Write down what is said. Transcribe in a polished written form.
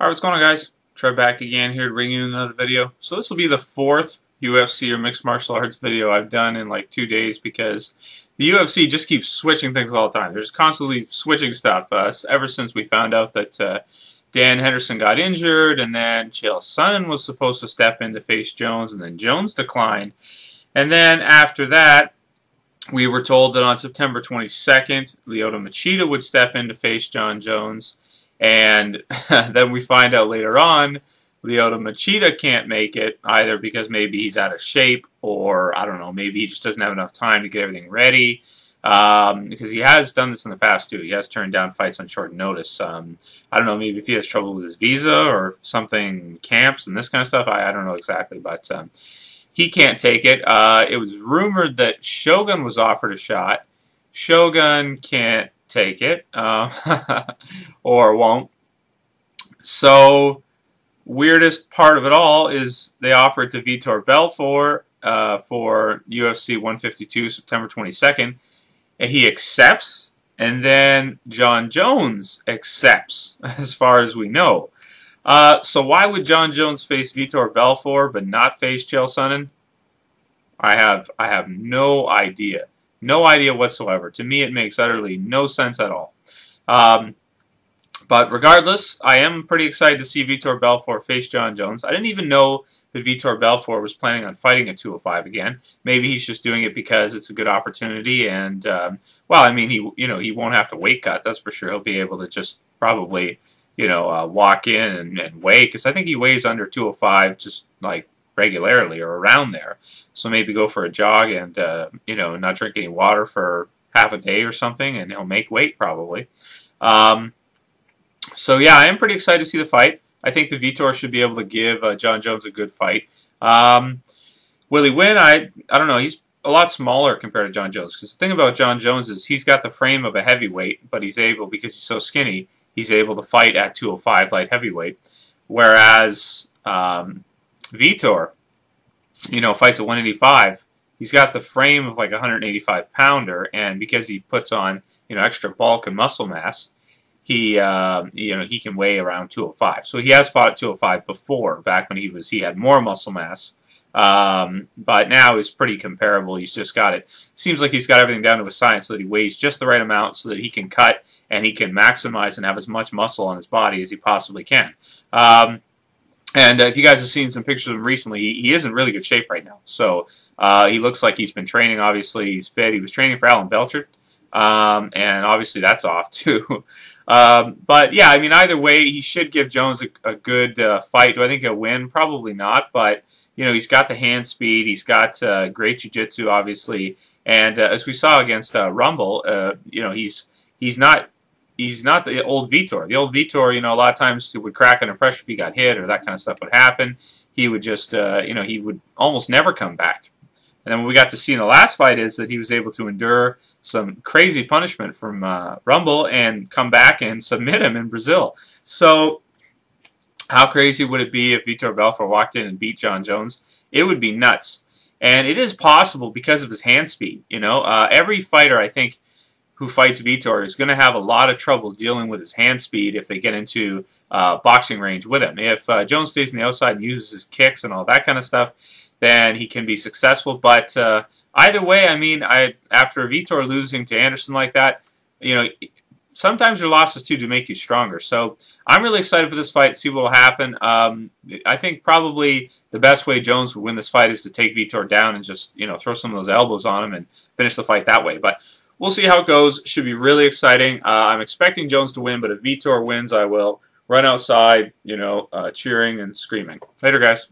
Alright, what's going on, guys? Trey back again here to bring you another video. So this will be the fourth UFC or mixed martial arts video I've done in like 2 days because the UFC just keeps switching things all the time. They're just constantly switching stuff. Ever since we found out that Dan Henderson got injured, and then Chael Sonnen was supposed to step in to face Jones, and then Jones declined. And then after that, we were told that on September 22nd, Lyoto Machida would step in to face John Jones. And then we find out later on, Lyoto Machida can't make it either because maybe he's out of shape, or I don't know, maybe he just doesn't have enough time to get everything ready. Because he has done this in the past too. He has turned down fights on short notice. I don't know, maybe if he has trouble with his visa or something, camps and this kind of stuff. I don't know exactly, but he can't take it. It was rumored that Shogun was offered a shot. Shogun can't take it, or won't. So, weirdest part of it all is they offered to Vitor Belfort for UFC 152, September 22nd, and he accepts, and then John Jones accepts, as far as we know. So why would John Jones face Vitor Belfort but not face Chael Sonnen? I have no idea. No idea whatsoever. To me, it makes utterly no sense at all. But regardless, I am pretty excited to see Vitor Belfort face John Jones. I didn't even know that Vitor Belfort was planning on fighting at 205 again. Maybe he's just doing it because it's a good opportunity. And well, I mean, he won't have to weight cut. That's for sure. He'll be able to just probably walk in and weigh, because I think he weighs under 205 just like regularly or around there. So maybe go for a jog and not drink any water for half a day or something, and he'll make weight probably. So yeah, I am pretty excited to see the fight. I think the Vitor should be able to give John Jones a good fight. Will he win? I don't know. He's a lot smaller compared to John Jones, because the thing about John Jones is he's got the frame of a heavyweight, but he's able, because he's so skinny, he's able to fight at 205 light heavyweight, whereas Vitor, fights at 185. He's got the frame of like a 185 pounder, and because he puts on extra bulk and muscle mass, he can weigh around 205. So he has fought at 205 before, back when he had more muscle mass. But now he's pretty comparable. He's just got it. Seems like he's got everything down to a science, so that he weighs just the right amount so that he can cut and he can maximize and have as much muscle on his body as he possibly can. And if you guys have seen some pictures of him recently, he is in really good shape right now. So he looks like he's been training. Obviously, he's fit. He was training for Alan Belcher, and obviously that's off too. But yeah, I mean, either way, he should give Jones a good fight. Do I think he'll win? Probably not. But he's got the hand speed. He's got great jiu-jitsu, obviously. And as we saw against Rumble, he's not the old Vitor. The old Vitor, a lot of times he would crack under pressure if he got hit or that kind of stuff would happen. He would just, he would almost never come back. And then what we got to see in the last fight is that he was able to endure some crazy punishment from Rumble and come back and submit him in Brazil. So how crazy would it be if Vitor Belfort walked in and beat John Jones? It would be nuts. And it is possible because of his hand speed. Every fighter, I think, who fights Vitor is going to have a lot of trouble dealing with his hand speed if they get into boxing range with him. If Jones stays on the outside and uses his kicks and all that kind of stuff, then he can be successful. But either way, I mean, after Vitor losing to Anderson like that, sometimes your losses too do make you stronger. So I'm really excited for this fight, see what will happen. I think probably the best way Jones would win this fight is to take Vitor down and just throw some of those elbows on him and finish the fight that way. But we'll see how it goes. Should be really exciting. I'm expecting Jones to win, but if Vitor wins, I will run outside, cheering and screaming. Later, guys.